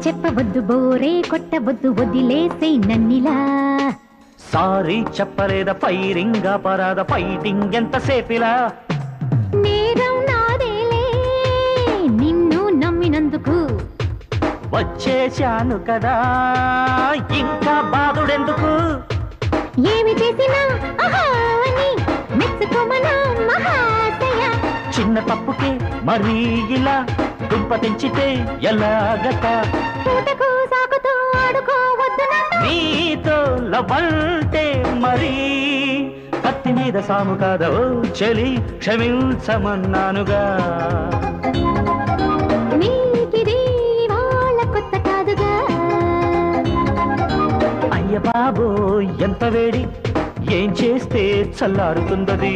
చెప్పవద్దు బోరే కొట్టవద్దు వదిలేసే నన్నిలా సారీ చెప్పలేదా ఫైరింగ్ అపరాధ ఫైటింగ్ ఎంతసేపిలా నేరం నాదేలే నిన్ను నమ్మినందుకు వచ్చేశాను కదా ఇంకా బాధుడెందుకు ఏమి చేసినా ఆహా అని మెచ్చుకోమనా మహాశయ చిన్న తప్పుకే మరీ ఇలా దుంప తెంచితే ఎలాగట పూటకు సాకుతో ఆడుకోవద్దు నీతో లవంటే మరీ కత్తి మీద సాము కాదో చెలి క్షమించమన్నానుగా నీకిది వాళ్ళ కొత్త కాదుగా అయ్య బాబో ఎంత వేడి ఏం చేస్తే చల్లారుతుందది